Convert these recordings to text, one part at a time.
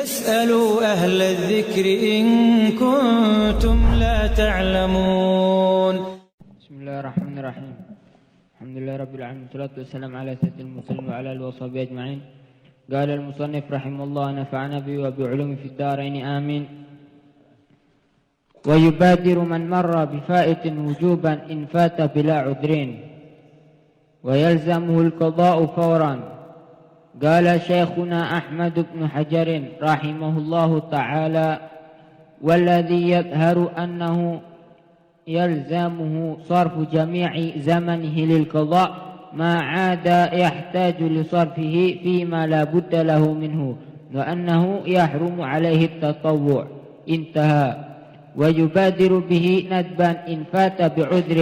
فاسألوا أهل الذكر إن كنتم لا تعلمون. بسم الله الرحمن الرحيم. الحمد لله رب العالمين، والصلاة والسلام على سيد المرسلين وعلى آله وصحبه أجمعين. قال المصنف رحمه الله: نفعنا به وبعلومه في الدارين آمين. ويبادر من مر بفائت وجوبا إن فات بلا عذرين، ويلزمه القضاء فورا. قال شيخنا أحمد بن حجر رحمه الله تعالى: والذي يظهر أنه يلزمه صرف جميع زمنه للقضاء ما عاد يحتاج لصرفه فيما لا بد له منه، وأنه يحرم عليه التطوع. انتهى. ويبادر به ندبا إن فات بعذر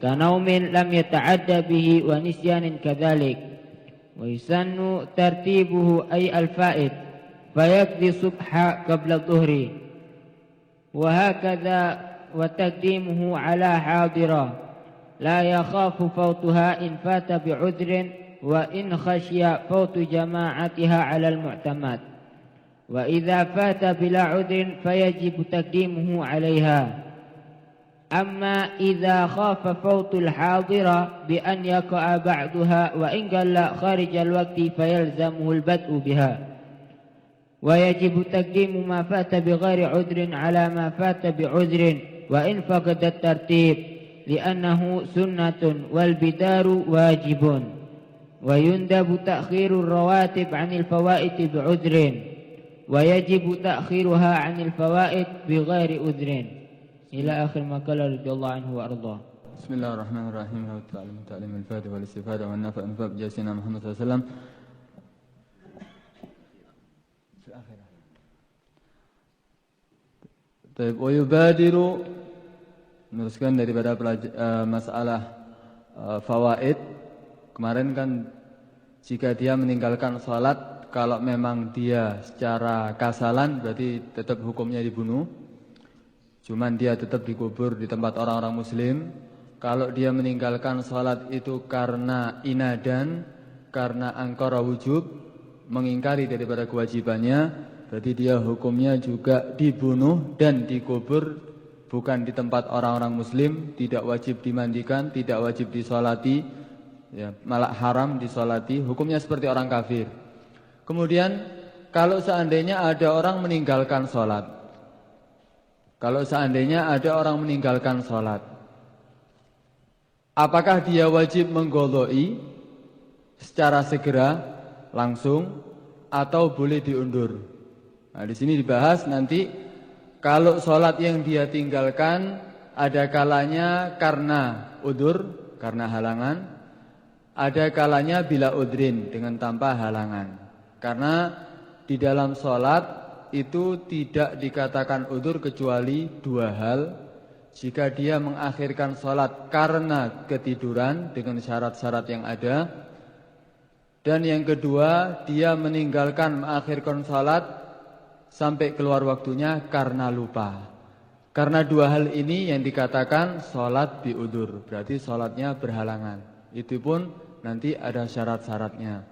كنوم لم يتعد به ونسيان كذلك. ويسن ترتيبه أي الفائت فيقضي الصبح قبل الظهر، وهكذا وتقديمه على حاضرة لا يخاف فوتها إن فات بعذر، وإن خشي فوت جماعتها على المعتمد. وإذا فات بلا عذر فيجب تقديمه عليها. أما إذا خاف فوت الحاضرة بأن يقع بعدها وإن قل خارج الوقت فيلزمه البدء بها. ويجب تقديم ما فات بغير عذر على ما فات بعذر وإن فقد الترتيب، لأنه سنة والبدار واجب. ويندب تأخير الرواتب عن الفوائد بعذر، ويجب تأخيرها عن الفوائد بغير عذر. إلى آخر ما قال رضي الله عنه وأرضاه. بسم الله الرحمن الرحيم. تعليم الفائدة والاستفادة والنفع بجاسنا محمد صلى الله عليه وسلم. Baik, wa yubadiru, meneruskan daripada masalah fawaid. Kemarin kan jika dia meninggalkan sholat, kalau memang dia secara kasalan berarti tetap hukumnya dibunuh. Cuman dia tetap dikubur di tempat orang-orang muslim. Kalau dia meninggalkan sholat itu karena inadan, karena angkara wujub, mengingkari daripada kewajibannya, berarti dia hukumnya juga dibunuh dan dikubur, bukan di tempat orang-orang muslim. Tidak wajib dimandikan, tidak wajib disolati, ya, malah haram disolati. Hukumnya seperti orang kafir. Kemudian kalau seandainya ada orang meninggalkan sholat, apakah dia wajib menggodoi secara segera langsung atau boleh diundur? Nah, di sini dibahas nanti. Kalau sholat yang dia tinggalkan ada kalanya karena udur, karena halangan, ada kalanya bila udrin, dengan tanpa halangan. Karena di dalam sholat itu tidak dikatakan udur kecuali dua hal. Jika dia mengakhirkan sholat karena ketiduran dengan syarat-syarat yang ada, dan yang kedua dia meninggalkan mengakhirkan sholat sampai keluar waktunya karena lupa. Karena dua hal ini yang dikatakan sholat biudur, berarti sholatnya berhalangan. Itu pun nanti ada syarat-syaratnya.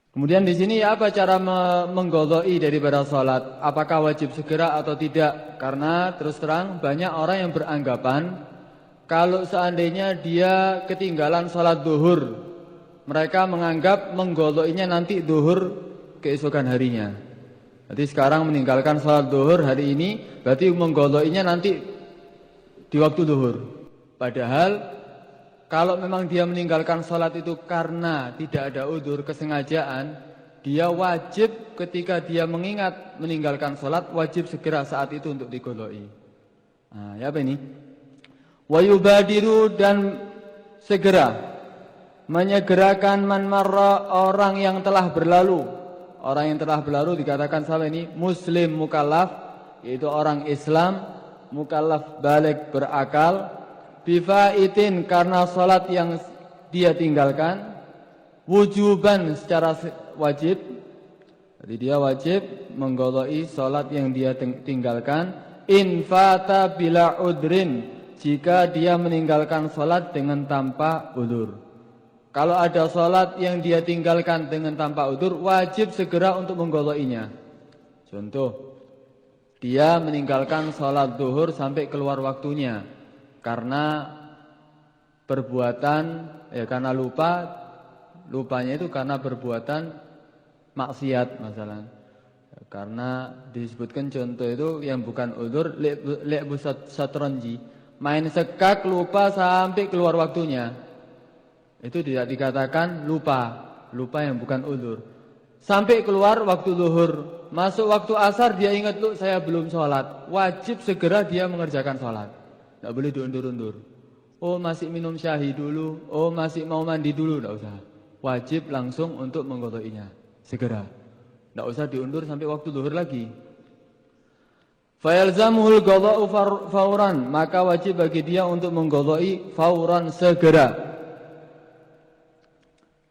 Kemudian di sini apa cara menggodoi daripada sholat? Apakah wajib segera atau tidak? Karena terus terang banyak orang yang beranggapan kalau seandainya dia ketinggalan sholat duhur, mereka menganggap menggodoinya nanti duhur keesokan harinya. Jadi sekarang meninggalkan sholat duhur hari ini, berarti menggodoinya nanti di waktu duhur. Padahal kalau memang dia meninggalkan sholat itu karena tidak ada udzur, kesengajaan, dia wajib ketika dia mengingat meninggalkan sholat, wajib segera saat itu untuk digodoi. Nah, ya apa ini? Wa yubadiru, dan segera menyegerakan man marra, orang yang telah berlalu. Orang yang telah berlalu dikatakan sama ini muslim mukallaf, yaitu orang Islam mukallaf balik berakal. Bifaitin, karena sholat yang dia tinggalkan. Wujuban, secara wajib. Jadi dia wajib menggodoi sholat yang dia tinggalkan. Infata bila udrin, jika dia meninggalkan sholat dengan tanpa udur. Kalau ada sholat yang dia tinggalkan dengan tanpa udzur, wajib segera untuk mengqadha'inya. Contoh, dia meninggalkan sholat zuhur sampai keluar waktunya karena perbuatan, karena lupanya itu karena perbuatan maksiat masalah. Karena disebutkan contoh itu yang bukan udzur, le'bu satranji, main sekak lupa sampai keluar waktunya. Itu tidak dikatakan lupa yang bukan udzur. Sampai keluar waktu zuhur, masuk waktu asar dia ingat, saya belum sholat. Wajib segera dia mengerjakan sholat. Tidak boleh diundur-undur. Oh masih minum syahi dulu, oh masih mau mandi dulu, tidak usah. Wajib langsung untuk mengqadha'inya, segera. Tidak usah diundur sampai waktu zuhur lagi. Fayalzamuhul qadha'u fauran, maka wajib bagi dia untuk mengqadha'i fauran, segera.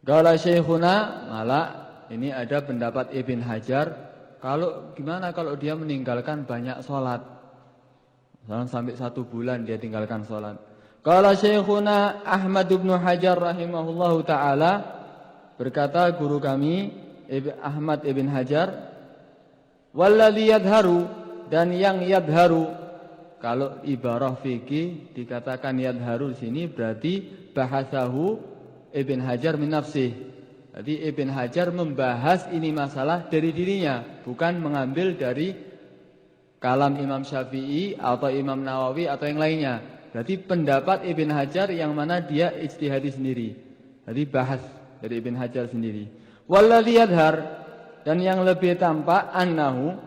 Qala Syekhuna, malah ini ada pendapat Ibn Hajar, gimana kalau dia meninggalkan banyak sholat, misalnya sampai 1 bulan dia tinggalkan sholat. Qala Syekhuna Ahmad bin Hajar rahimahullahu ta'ala, berkata guru kami Ahmad ibn Hajar, walladhi yadharu, dan yang yadharu, kalau ibarah fikih dikatakan yadharu sini berarti bahasahu Ibn Hajar min nafsih. Jadi Ibn Hajar membahas ini masalah dari dirinya, bukan mengambil dari kalam Imam Syafi'i atau Imam Nawawi atau yang lainnya. Berarti pendapat Ibn Hajar yang mana dia ijtihadi sendiri. Jadi bahas dari Ibn Hajar sendiri. Walladhi yadhar, dan yang lebih tampak, annahu,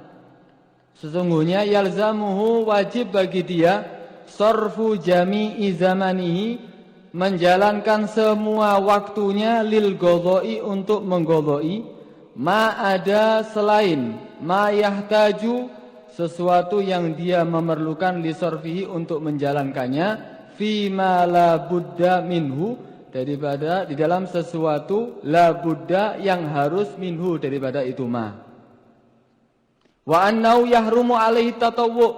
sesungguhnya yalzamuhu, wajib bagi dia, sarfu jami'i zamanihi, menjalankan semua waktunya, lil qadha'i, untuk mengqadha'i, ma ada selain, ma yahtaju, sesuatu yang dia memerlukan, li sarfihi, untuk menjalankannya, fi ma la budda minhu, daripada di dalam sesuatu la budda yang harus minhu, daripada itu ma. Wa annahu yahrumu alaihi tatawwu,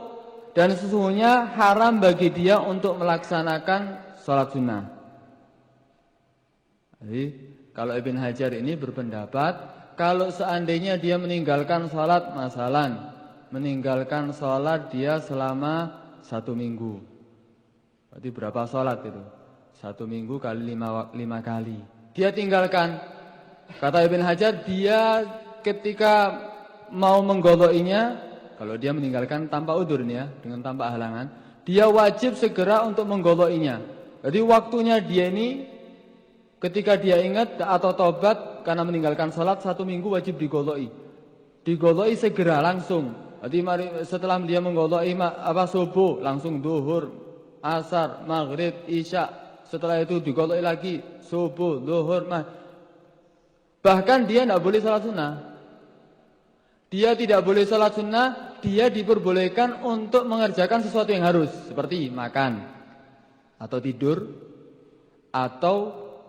dan sesungguhnya haram bagi dia untuk melaksanakan salat sunnah. Jadi kalau Ibn Hajar ini berpendapat, kalau seandainya dia meninggalkan salat, masalan meninggalkan salat dia selama 1 minggu, berarti berapa salat itu? 1 minggu kali 5 kali dia tinggalkan. Kata Ibn Hajar, dia ketika mau mengqadha'inya, kalau dia meninggalkan tanpa udzur ya, dengan tanpa halangan, dia wajib segera untuk mengqadha'inya. Jadi waktunya dia ini, ketika dia ingat atau tobat karena meninggalkan salat 1 minggu, wajib diqadha'i. Diqadha'i segera langsung. Jadi setelah dia mengqadha'i subuh, langsung zuhur, asar, maghrib, isya. Setelah itu diqadha'i lagi subuh, zuhur, bahkan dia tidak boleh salat sunnah. Dia tidak boleh salat sunnah, dia diperbolehkan untuk mengerjakan sesuatu yang harus, seperti makan atau tidur, atau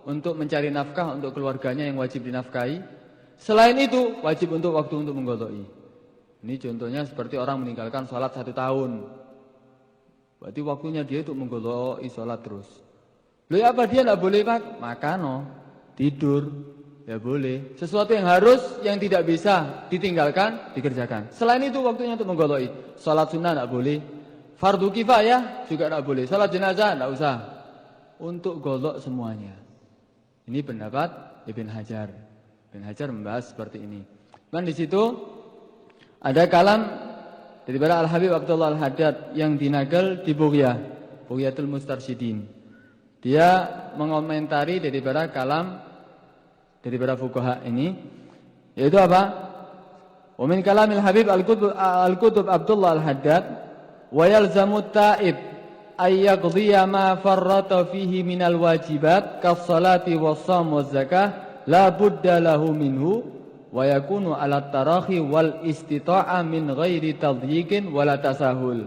untuk mencari nafkah untuk keluarganya yang wajib dinafkahi. Selain itu wajib untuk waktu untuk mengqadha'i. Ini contohnya seperti orang meninggalkan salat 1 tahun, berarti waktunya dia untuk mengqadha'i salat terus. Loh ya, apa dia tidak boleh makan, tidur, ya boleh. Sesuatu yang harus, yang tidak bisa ditinggalkan, dikerjakan. Selain itu waktunya untuk mengqadha'i. Salat sunnah tidak boleh, fardu kifayah juga tidak boleh, salat jenazah tidak usah. Untuk qadha semuanya. Ini pendapat Ibn Hajar. Ibn Hajar membahas seperti ini. Dan di situ ada kalam daripada Al-Habib Abdullah Al-Haddad yang dinakal di Bughyatul Mustarsyidin. Dia mengomentari daripada kalam daripada fuqaha ini, yaitu apa? Wa min kalamil Habib Al-Qutb Abdullah Al-Haddad, wa yalzamu ta'ib ay yaqdiya ma farrata fihi minal wajibat kas-salati was-shaum waz-zakah la budda lahu minhu wa yakunu 'ala at-tarahi wal istita'a min ghairi tadyiqin wala tasahul.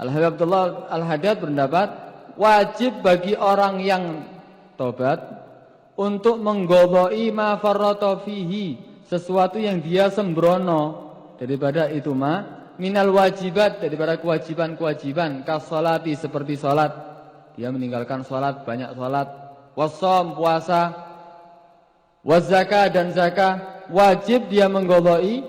Al-Habib Abdullah Al-Haddad berpendapat, wajib bagi orang yang tobat untuk mengqadha'i ma farrata fihi, sesuatu yang dia sembrono daripada itu minal wajibat, daripada kewajiban-kewajiban, kas salati, seperti salat. Dia meninggalkan salat, banyak salat, wasom puasa, wazaka dan zakah, wajib dia mengqadai.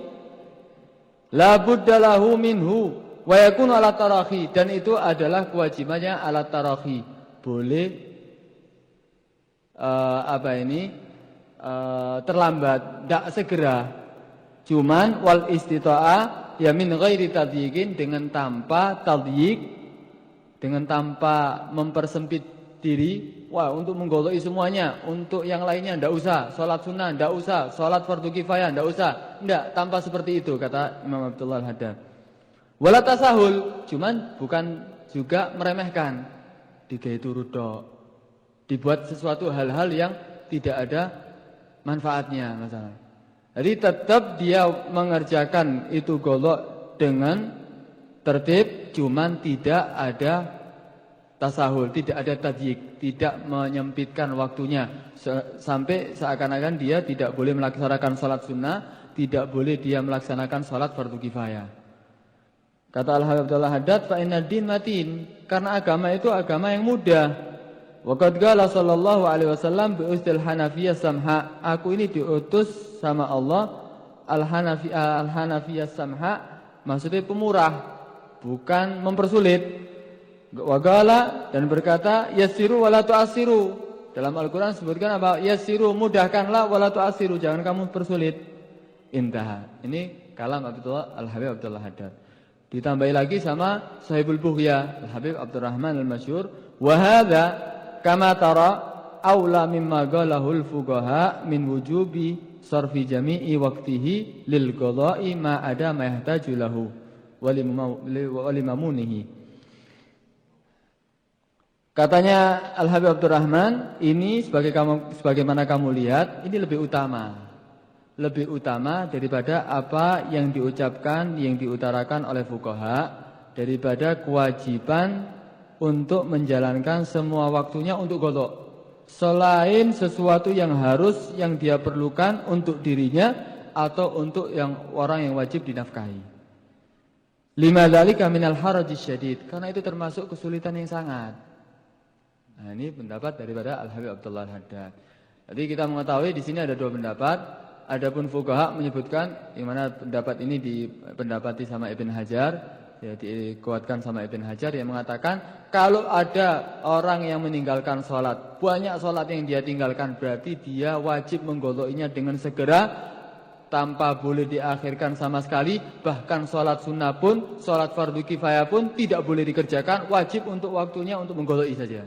La budda lahu minhu wa yakunu ala tarahi, dan itu adalah kewajibannya ala tarahi. Boleh terlambat, tidak segera. Cuman wal istita'ah ya min ghairi tadyiqin, dengan tanpa tadyiq, dengan tanpa mempersempit diri. Wah, untuk mengqadai semuanya, untuk yang lainnya tidak usah, salat sunnah tidak usah, salat fardu kifayah tidak usah. Tidak, tanpa seperti itu, kata Imam Abdullah Al-Haddad. Wala tasahul, cuman bukan juga meremehkan, digawe turu tok, dibuat sesuatu hal-hal yang tidak ada manfaatnya masalah. Jadi tetap dia mengerjakan itu golok dengan tertib, cuman tidak ada tasahul, tidak ada tadyiq, tidak menyempitkan waktunya sampai seakan-akan dia tidak boleh melaksanakan salat sunnah, tidak boleh dia melaksanakan salat fardu kifayah. Kata Al-Habib Abdullah Haddad, fa inna din matin, karena agama itu agama yang mudah. Wa qad qala sallallahu alaihi wasallam bi ustil hanafiyah samha, aku ini diutus sama Allah al-hanafiyah samha, maksudnya pemurah, bukan mempersulit. Wa qala, dan berkata yassiru wa la tu'assiru. Dalam Al-Qur'an sebutkan apa? Yassiru, mudahkanlah, wa la tu'assiru, jangan kamu persulit. Intaha. Ini kalam Abdullah Al-Habib Abdullah Haddad. Ditambahi lagi sama Sahibul Bughya Al-Habib Abdurrahman Al-Masyhur, wa hadza kama tara aula mimma qalahul fuqaha min wujubi sarfi jami'i waqtihi lil qada'i ma ada ma yahtaju lahu wa limamunihi. Katanya Al-Habib Abdurrahman, ini sebagaimana kamu lihat, ini lebih utama daripada apa yang diucapkan, yang diutarakan oleh fuqaha, daripada kewajiban untuk menjalankan semua waktunya untuk qada, selain sesuatu yang harus, yang dia perlukan untuk dirinya atau untuk yang orang yang wajib dinafkahi. Lima dzalika minal harajis syadid, karena itu termasuk kesulitan yang sangat. Nah, ini pendapat daripada Al-Habib Abdullah Al-Haddad. Jadi kita mengetahui di sini ada dua pendapat. Adapun fuqaha menyebutkan, yang mana pendapat ini dipendapati sama Ibn Hajar, ya, dikuatkan sama Ibn Hajar, yang mengatakan kalau ada orang yang meninggalkan sholat, banyak sholat yang dia tinggalkan, berarti dia wajib mengqadainya dengan segera, tanpa boleh diakhirkan sama sekali. Bahkan sholat sunnah pun, sholat fardu kifayah pun tidak boleh dikerjakan, wajib untuk waktunya untuk mengqadai saja.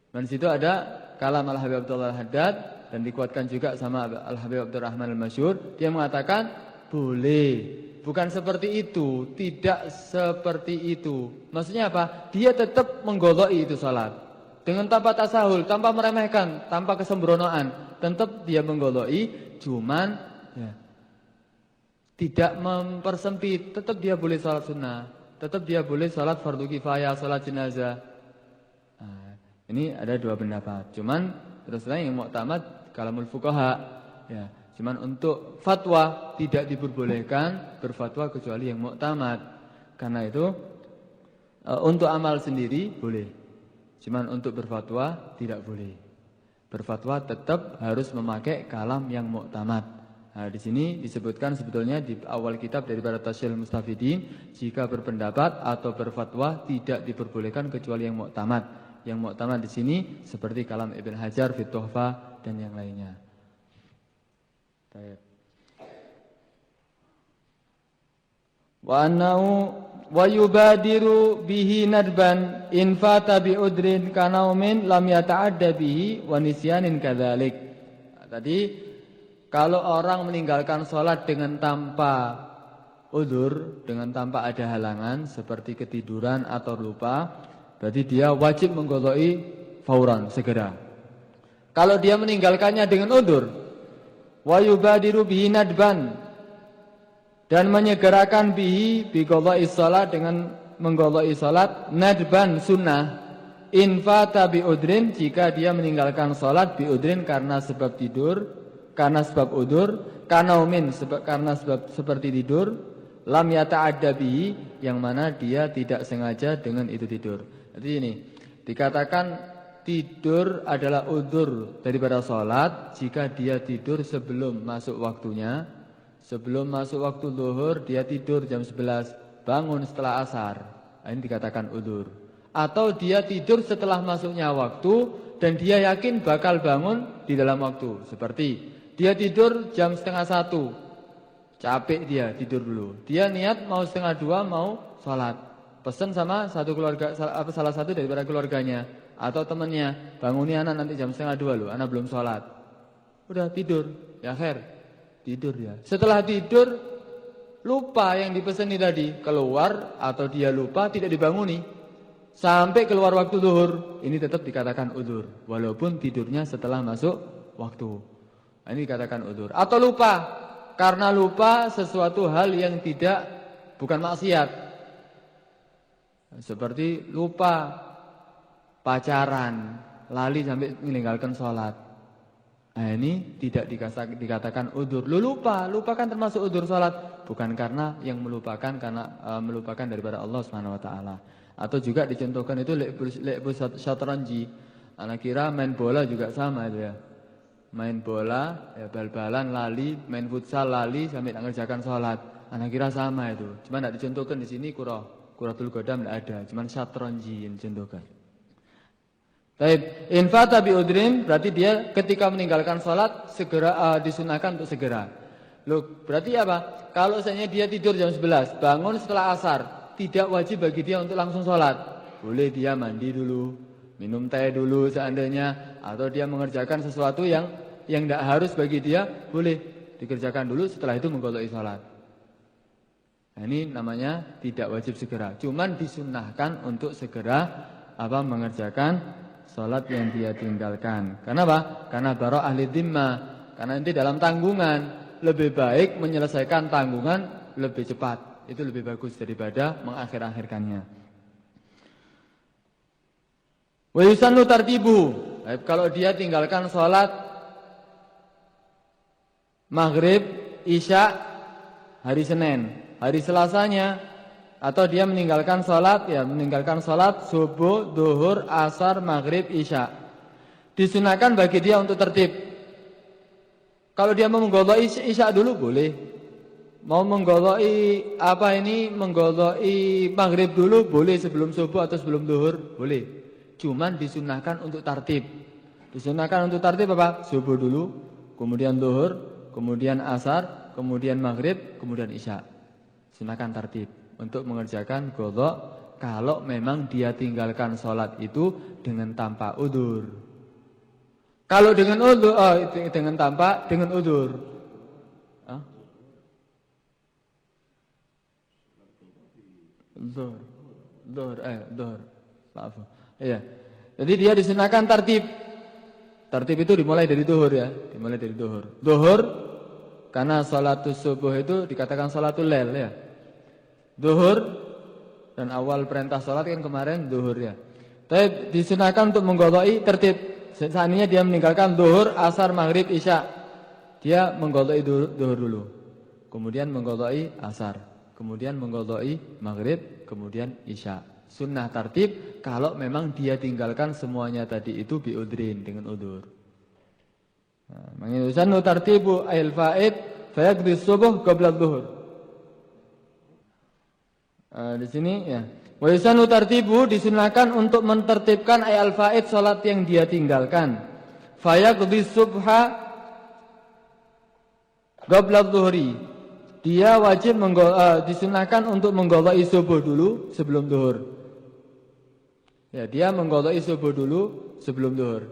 Dan di situ ada kalam Al-Habib Abdullah Al-Haddad, dan dikuatkan juga sama Al-Habib Abdurrahman Al-Masyhur. Dia mengatakan boleh, bukan seperti itu, tidak seperti itu. Maksudnya apa? Dia tetap mengqadai itu salat dengan tanpa tasahul, tanpa meremehkan, tanpa kesembronoan. Tetap dia mengqadai, cuman ya, tidak mempersempit. Tetap dia boleh salat sunnah, tetap dia boleh salat fardu kifayah, salat jenazah. Nah, ini ada dua pendapat. Cuman terus terang yang mu'tamad kalamul fuqaha, ya. Cuman untuk fatwa tidak diperbolehkan berfatwa kecuali yang mu'tamad. Karena itu untuk amal sendiri boleh. Cuman untuk berfatwa tidak boleh. Berfatwa tetap harus memakai kalam yang mu'tamad. Nah, di sini disebutkan sebetulnya di awal kitab daripada Tasyil Mustafidin, jika berpendapat atau berfatwa tidak diperbolehkan kecuali yang mu'tamad. Yang mu'tamad di sini seperti kalam Ibn Hajar fi Tuhfah dan yang lainnya. Baik. Wa annahu wa yubadiru bihi nadban in fata bi udrin kanaumin lam yata'adda bihi wa nisyanin kadzalik. Tadi kalau orang meninggalkan sholat dengan tanpa udzur, dengan tanpa ada halangan seperti ketiduran atau lupa, berarti dia wajib mengqadai fauran, segera. Kalau dia meninggalkannya dengan udzur, wa yubadiru bihi nadban, dan menyegerakan bihi bi qadai shalat, dengan mengqadai salat nadban sunnah, in fata bi udrin, jika dia meninggalkan salat bi udrin karena sebab tidur, karena sebab udzur, kanaumin karena sebab seperti tidur, lam yata'adda bihi, yang mana dia tidak sengaja dengan itu tidur. Jadi ini dikatakan tidur adalah udzur daripada sholat jika dia tidur sebelum masuk waktunya. Sebelum masuk waktu zuhur dia tidur jam 11, bangun setelah asar. Ini dikatakan udzur. Atau dia tidur setelah masuknya waktu dan dia yakin bakal bangun di dalam waktu. Seperti dia tidur jam 1:30, capek dia tidur dulu. Dia niat mau 1:30 mau sholat. Pesen sama salah satu daripada keluarganya atau temannya, banguni anak nanti jam 1:30 loh, anak belum sholat. Udah tidur, ya khair. Tidur ya. Setelah tidur lupa yang dipeseni tadi, keluar atau dia lupa tidak dibanguni sampai keluar waktu zuhur, ini tetap dikatakan udzur walaupun tidurnya setelah masuk waktu. Ini dikatakan udzur. Atau lupa, karena lupa sesuatu hal yang bukan maksiat. Seperti lupa pacaran, lali sampai meninggalkan sholat. Nah ini tidak dikatakan udzur. Lu lupa kan termasuk udzur sholat, bukan karena yang melupakan karena melupakan daripada Allah Subhanahu Wa Taala. Atau juga dicontohkan itu lekbus syatranji. Anak kira main bola juga sama itu ya. Main bola, ya bal-balan lali, main futsal lali sampai mengerjakan sholat. Anak kira sama itu. Cuma tidak dicontohkan di sini Quratul Qadam tidak ada, cuma syatranji yang dicontohkan. Taib, infata bi udrin berarti dia ketika meninggalkan sholat segera disunahkan untuk segera. Loh, berarti apa? Kalau misalnya dia tidur jam 11, bangun setelah asar, tidak wajib bagi dia untuk langsung sholat. Boleh dia mandi dulu, minum teh dulu seandainya, atau dia mengerjakan sesuatu yang tidak harus bagi dia, boleh dikerjakan dulu, setelah itu mengqadha'i sholat. Nah, ini namanya tidak wajib segera, cuman disunahkan untuk segera mengerjakan sholat yang dia tinggalkan. Karena apa? Karena baro ahli dhimmah. Karena nanti dalam tanggungan lebih baik menyelesaikan tanggungan lebih cepat. Itu lebih bagus daripada mengakhir-akhirkannya. Wa yusannu tartibu. Kalau dia tinggalkan sholat maghrib, isya hari Senin, hari Selasanya atau dia meninggalkan sholat subuh, duhur, asar, maghrib, isya. Disunahkan bagi dia untuk tertib. Kalau dia mau mengqadha'i isya dulu boleh. Mau mengqadha'i maghrib dulu boleh, sebelum subuh atau sebelum duhur boleh. Cuman disunahkan untuk tertib. Disunahkan untuk tertib apa? Subuh dulu, kemudian duhur, kemudian asar, kemudian maghrib, kemudian isya. Sunahkan tertib untuk mengerjakan qadha kalau memang dia tinggalkan sholat itu dengan tanpa udzur. Kalau dengan udzur, dengan udzur. Dhuhr. Maaf. Iya. Jadi dia disunahkan tertib. Tertib itu dimulai dari duhur ya, dimulai dari duhur. Duhur karena sholatus subuh itu dikatakan sholatul lail ya. Duhur dan awal perintah sholat kan kemarin duhur ya. Tapi disunahkan untuk mengqadha'i tertib. Seandainya dia meninggalkan duhur, asar, maghrib, isya, dia mengqadha'i duhur dulu, kemudian mengqadha'i asar, kemudian mengqadha'i maghrib, kemudian isya. Sunnah tertib kalau memang dia tinggalkan semuanya tadi itu biudrin dengan udzur. Menginusannu tartibu ail faid fayaqdi subuh qabla dhuhur. Di sini ya. Wa yusanu tartibu disunahkan untuk mentertibkan ayat al-faid salat yang dia tinggalkan. Fayaqdi subha qabla dhuhri. Dia wajib disunahkan untuk mengqadha'i subuh dulu sebelum zuhur. Ya, dia mengqadha'i subuh dulu sebelum zuhur.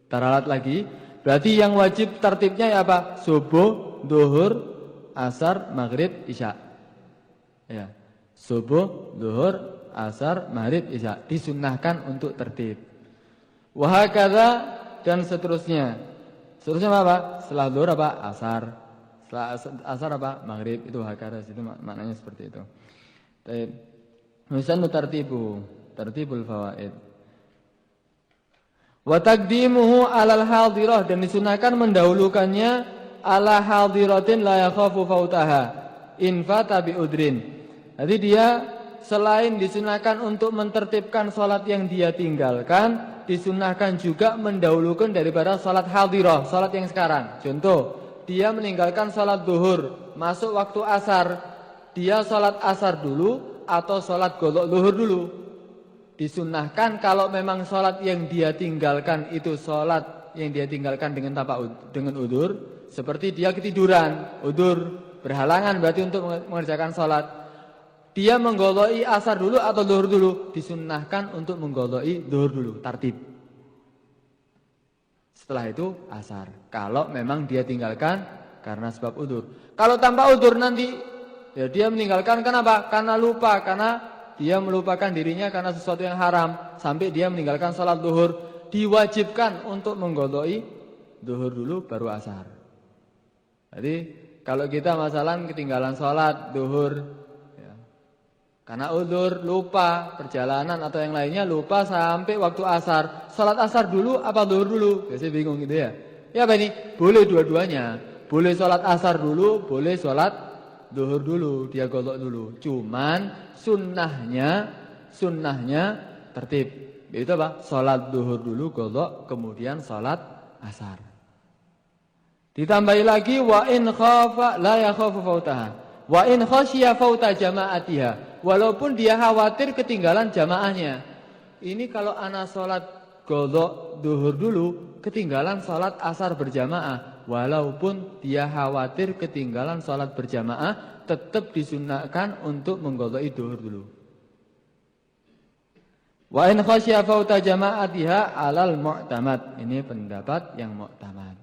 Taralat lagi, berarti yang wajib tertibnya ya apa? Subuh, zuhur, asar, maghrib, isya. Ya. Subuh, zuhur, asar, maghrib, isya disunnahkan untuk tertib. Wa hakadha dan seterusnya. Seterusnya apa? Setelah zuhur apa? Asar. Setelah asar apa? Maghrib. Itu hakadha, itu maknanya seperti itu. Baik. Musannu tartibul fawaid. Wa taqdimuhu 'alal hadirah dan disunnahkan mendahulukannya ala hadiratin la yakhafu fautaha in fata bi udrin. Jadi dia selain disunahkan untuk mentertibkan sholat yang dia tinggalkan, disunahkan juga mendahulukan daripada sholat hadirah, sholat yang sekarang. Contoh, dia meninggalkan sholat duhur, masuk waktu asar, dia sholat asar dulu atau sholat golok duhur dulu. Disunahkan kalau memang sholat yang dia tinggalkan itu sholat yang dia tinggalkan dengan udzur, seperti dia ketiduran, udzur, berhalangan berarti untuk mengerjakan sholat. Dia menggoloi asar dulu atau duhur dulu, disunnahkan untuk menggoloi duhur dulu, tartib. Setelah itu asar. Kalau memang dia tinggalkan karena sebab udzur. Kalau tanpa udzur nanti ya dia meninggalkan kenapa? Karena lupa, karena dia melupakan dirinya karena sesuatu yang haram sampai dia meninggalkan sholat duhur, diwajibkan untuk menggoloi duhur dulu baru asar. Jadi kalau kita masalah ketinggalan sholat duhur karena udzur, lupa, perjalanan atau yang lainnya, lupa sampai waktu asar. Salat asar dulu apa zuhur dulu? Biasanya bingung gitu ya. Ya apa ini? Boleh dua-duanya. Boleh salat asar dulu, boleh salat zuhur dulu, dia golok dulu. Cuman sunnahnya tertib. Itu apa? Salat zuhur dulu golok, kemudian salat asar. Ditambahi lagi wa in khafa la yakhafu fautaha. Wa in khasyiya fauta jama'atiha, walaupun dia khawatir ketinggalan jamaahnya. Ini kalau ana salat qadha zuhur dulu, ketinggalan salat asar berjamaah, walaupun dia khawatir ketinggalan salat berjamaah, tetap disunahkan untuk mengqadha'i zuhur dulu. Wa in khasyiya fauta jama'atiha 'alal mu'tamad. Ini pendapat yang mu'tamad.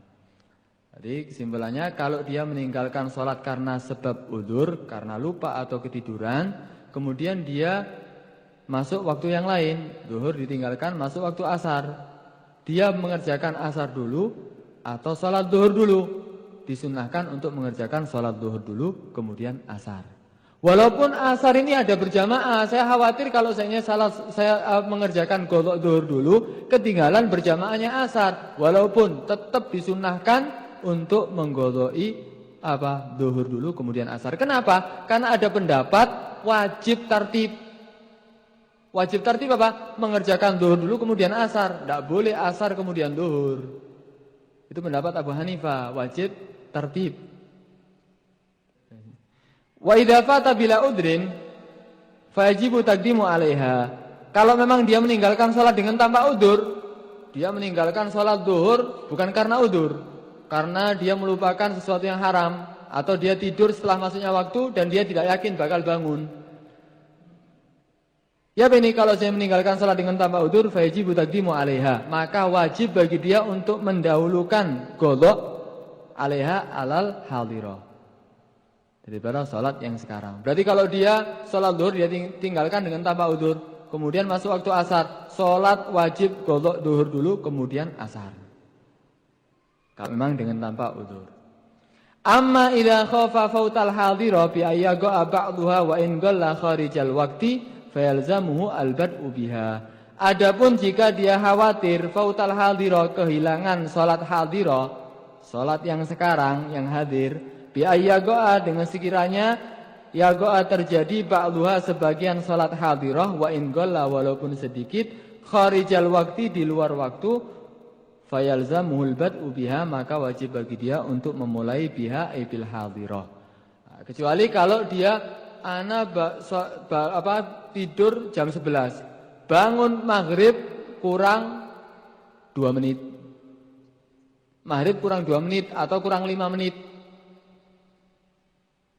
Jadi kesimpulannya kalau dia meninggalkan sholat karena sebab udzur, karena lupa atau ketiduran, kemudian dia masuk waktu yang lain, zuhur ditinggalkan masuk waktu asar, dia mengerjakan asar dulu atau sholat zuhur dulu, disunahkan untuk mengerjakan sholat zuhur dulu kemudian asar. Walaupun asar ini ada berjamaah, saya khawatir kalau saya mengerjakan golok zuhur dulu, ketinggalan berjamaahnya asar, walaupun tetap disunahkan untuk menggoloi zuhur dulu kemudian asar. Kenapa? Karena ada pendapat wajib tartib. Wajib tartib apa? Mengerjakan zuhur dulu kemudian asar. Tidak boleh asar kemudian zuhur. Itu pendapat Abu Hanifah, wajib tartib. Wa idza fata bila udrin fajibu taqdimu 'alaiha. Kalau memang dia meninggalkan salat dengan tanpa udzur, dia meninggalkan salat zuhur bukan karena udzur, karena dia melupakan sesuatu yang haram, atau dia tidur setelah masuknya waktu dan dia tidak yakin bakal bangun. Ya ini kalau saya meninggalkan salat dengan tanpa udzur, fajibu taqdimu 'alaiha, maka wajib bagi dia untuk mendahulukan qadha 'alaiha 'alal hadirah daripada salat yang sekarang. Berarti kalau dia salat zuhur dia tinggalkan dengan tanpa udzur, kemudian masuk waktu asar, salat wajib qadha zuhur dulu kemudian asar. Kalau memang dengan tanpa udzur. Amma idza khafa fautal hadira bi ayyaqa ba'daha wa in qalla kharijal waqti fayalzamuhu albad'u biha. Adapun jika dia khawatir fautal hadira, kehilangan salat hadira, salat yang sekarang yang hadir, bi ayyaqa dengan sekiranya yaqa terjadi ba'daha sebagian salat hadirah wa in qalla walaupun sedikit kharijal waqti di luar waktu, fayalzamuhul bad'u biha, maka wajib bagi dia untuk memulai biha bil hadirah. Kecuali kalau dia tidur jam 11, bangun maghrib kurang 2 menit. Maghrib kurang 2 menit atau kurang 5 menit.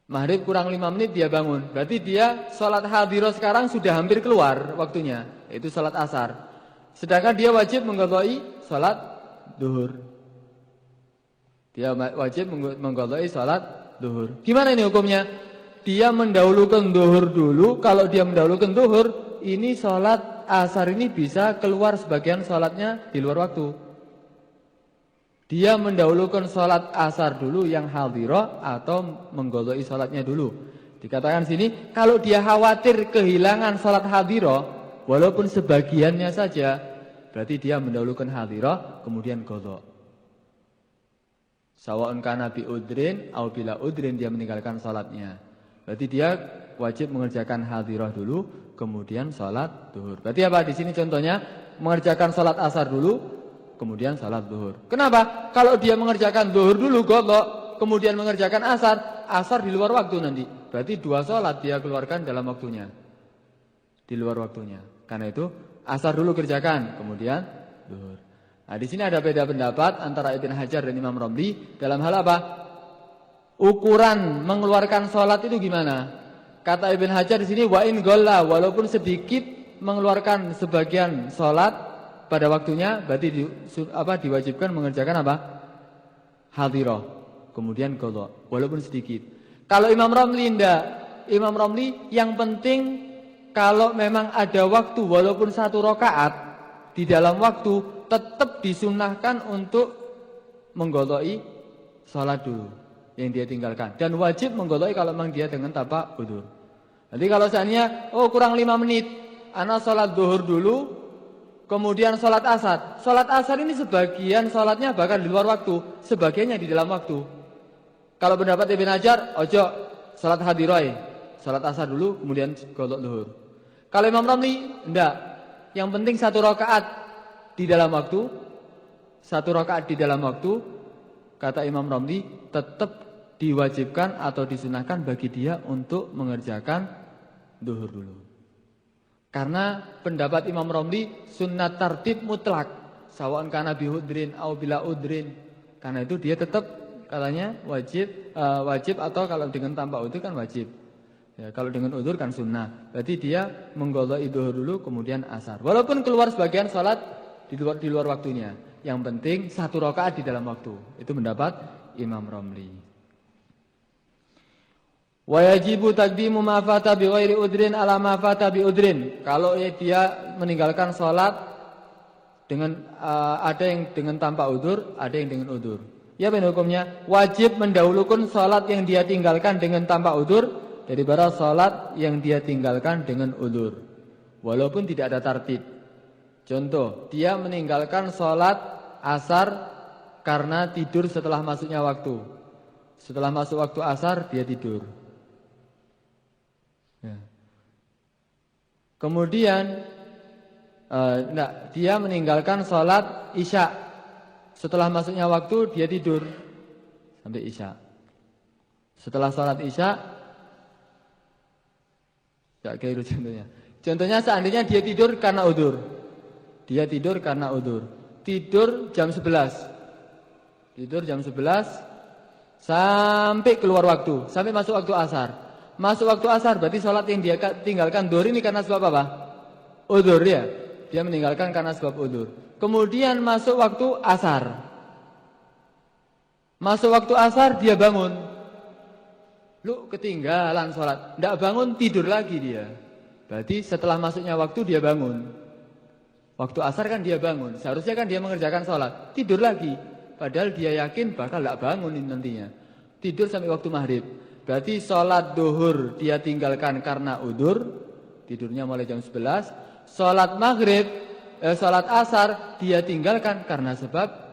Maghrib kurang 5 menit dia bangun. Berarti dia sholat hadirah sekarang sudah hampir keluar waktunya, yaitu sholat asar. Sedangkan dia wajib mengqadha'i sholat duhur. Dia wajib mengqadha'i salat duhur. Gimana ini hukumnya? Dia mendahulukan duhur dulu. Kalau dia mendahulukan duhur, ini salat asar ini bisa keluar sebagian salatnya di luar waktu. Dia mendahulukan salat asar dulu yang hadirah atau mengqadha'i salatnya dulu. Dikatakan sini, kalau dia khawatir kehilangan salat hadirah walaupun sebagiannya saja, berarti dia mendahulukan hadirah kemudian qadha. Sawa'un kana bi udrin au bila udrin, dia meninggalkan salatnya. Berarti dia wajib mengerjakan hadirah dulu kemudian salat zuhur. Berarti apa di sini contohnya? mengerjakan sholat asar dulu, kemudian sholat zuhur. Kenapa? Kalau dia mengerjakan zuhur dulu, godok, kemudian mengerjakan asar di luar waktu nanti. Berarti 2 sholat dia keluarkan dalam waktunya, di luar waktunya. Karena itu asar dulu kerjakan, kemudian zuhur. Nah, di sini ada beda pendapat antara Ibn Hajar dan Imam Romli dalam hal apa? Ukuran mengeluarkan sholat itu gimana? Kata Ibn Hajar di sini wa in golla, walaupun sedikit mengeluarkan sebagian sholat pada waktunya, berarti diwajibkan mengerjakan apa? Hadhirah, kemudian qadha, walaupun sedikit. Kalau Imam Romli enggak. Imam Romli yang penting kalau memang ada waktu walaupun 1 rakaat di dalam waktu, tetap disunahkan untuk menggodoi sholat dulu yang dia tinggalkan, dan wajib menggodoi kalau memang dia dengan tanpa udzur. Jadi kalau seandainya kurang 5 menit, ana sholat zuhur dulu, kemudian sholat asar. Sholat asar ini sebagian sholatnya bahkan di luar waktu, sebagiannya di dalam waktu. Kalau pendapat Ibn Hajar, ojo sholat hadirai, sholat asar dulu kemudian godok zuhur. Kalau Imam Romli enggak, yang penting 1 rakaat di dalam waktu, 1 rakaat di dalam waktu, kata Imam Romli tetap diwajibkan atau disunahkan bagi dia untuk mengerjakan zuhur dulu. Karena pendapat Imam Romli sunnat tartib mutlak, sawan kana bihudrin au bila udrin. Karena itu dia tetap katanya wajib atau kalau dengan tanpa udzur kan wajib. Ya, kalau dengan udzur kan sunnah. Berarti dia mengqadha zuhur dulu kemudian asar. Walaupun keluar sebagian salat di luar waktunya. Yang penting 1 rakaat di dalam waktu. Itu pendapat Imam Romli. Wa yajibu taqdimu ma fata bi ghairi udrin ala ma fata bi udrin. Kalau dia meninggalkan salat dengan ada yang dengan tanpa udzur, ada yang dengan udzur. Ya benar hukumnya, wajib mendahulukan salat yang dia tinggalkan dengan tanpa udzur daripada salat yang dia tinggalkan dengan udzur. Walaupun tidak ada tartib. Contoh, dia meninggalkan sholat asar karena tidur setelah masuknya waktu. Setelah masuk waktu asar, dia tidur. Ya. Kemudian, dia meninggalkan sholat isya. Setelah masuknya waktu, dia tidur sampai isya. Setelah sholat isya, tidak keliru contohnya. Contohnya seandainya dia tidur karena udzur. Dia tidur karena udzur. Tidur jam 11. Tidur jam 11 sampai keluar waktu, sampai masuk waktu asar. Masuk waktu asar berarti sholat yang dia tinggalkan zuhur ini karena sebab apa? Udzur ya. Dia meninggalkan karena sebab udzur. Kemudian masuk waktu asar. Masuk waktu asar dia bangun. Lu ketinggalan sholat. Tidak bangun, tidur lagi dia. Berarti setelah masuknya waktu dia bangun. Waktu asar kan dia bangun, seharusnya kan dia mengerjakan sholat, tidur lagi. Padahal dia yakin bakal tidak bangun nantinya. Tidur sampai waktu maghrib. Berarti sholat duhur dia tinggalkan karena udzur, tidurnya mulai jam 11. Sholat maghrib, sholat asar dia tinggalkan karena sebab